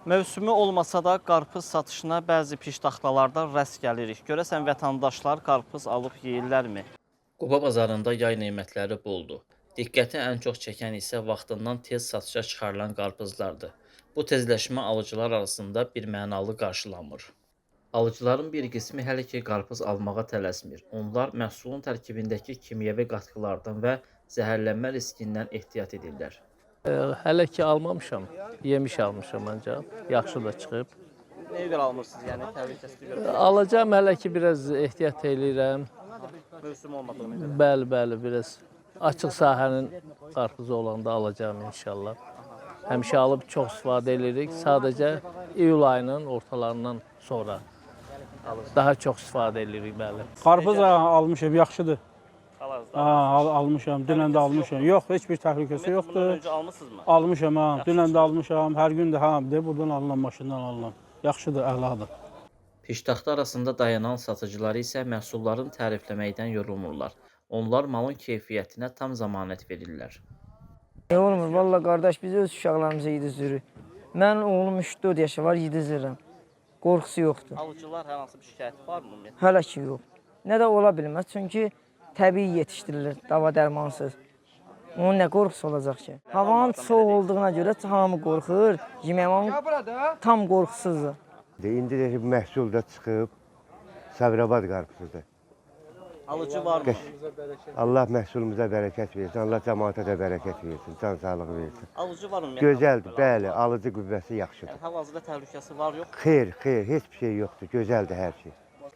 Mövsümü olmasa da qarpız satışına bəzi piştaxtalarda rast gəlirik. Görəsən vətəndaşlar qarpız alıb yeyirlərmi? Quba bazarında yay nemətləri boldur. Diqqəti ən çox çəkən isə vaxtından tez satışa çıxarılan qarpızlardır. Bu tezləşmə alıcılar arasında bir mənalı qarşılanmır. Alıcıların bir qismi hələ ki qarpız almağa tələsmir. Onlar məhsulun tərkibindəki kimyəvi qatqılardan və zəhərlənmə riskindən ehtiyat edirlər. Hələ ki almamışam, yemiş almışam ancaq, yaxşı da çıxıb. Nəyə görə almırsınız, yəni təhlükəsizliyə görə? Alacağım, hələ ki biraz ehtiyat edirəm. Mövsüm olmadığına görə. Bəli, biraz açıq sahənin qarpızı olanda alacağım inşallah. Həmişə alıb çox istifadə edirik, sadəcə iyul ayının ortalarından sonra daha çox istifadə edirik, bəli. Qarpız almışam, yaxşıdır. Hal-hazırda Almışam, dünən də almışam. Yox, heç bir təhlükəsi bundan yoxdur. öncə almısınızmı? Almışam, dünən də almışam, hər gün də buradan alınan maşından alınan. Yaxşıdır, əladır. Piştaxta arasında dayanan satıcıları isə məhsulların tərifləməkdən yorulmurlar. Onlar malın keyfiyyətinə tam zəmanət verirlər. Olmur, valla qardaş, biz öz uşaqlarımıza yedizdirik. Mənim oğlum 3-4 yaşı var, yedizdirirəm. Qorxusu yoxdur. Alıcılar hər hansı bir şikayəti var mı ümumiyyətlə? Hələ ki yox. Nə də ola bilməz, çünki təbii yetişdirilir, dava dərmansız. Onun nə qorxusu olacaq ki? Havanın soğuk olduğuna görə hamı qorxur, yemək tam qorxusuzdur. İndi də məhsul da çıxıb, Sabirabad qarpızıdır. Alıcı var mı? Allah məhsulumuza bərəkət versin, Allah cəmaata da bərəkət versin, can sağlığı versin. Alıcı var ümumiyyətlə? Gözəldir, bəli, alıcı qüvvəsi yaxşıdır. Yəni, hal-hazırda təhlükəsi var, yox? Xeyr, heç bir şey yoxdur, gözəldir hər şey.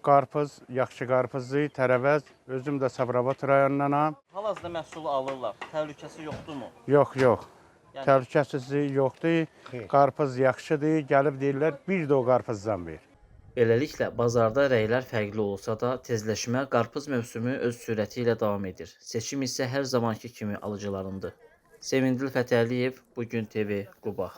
Qarpız, yaxşı qarpızdır, tərəvəz. Özüm də Sabirabad rayonundanam. Hal-hazırda məhsulu alırlar. Təhlükəsi yoxdurmu? Yox. Yəni, Təhlükəsizliyi yoxdur. Qarpız yaxşıdır, gəlib deyirlər, bir də o qarpızdan ver. Beləliklə, bazarda rəylər fərqli olsa da, tezləşmə qarpız mövsümü öz sürəti ilə davam edir. Seçim isə hər zamanki kimi alıcılarındır. Sevindil Fətəliyev, Bugün TV, Quba.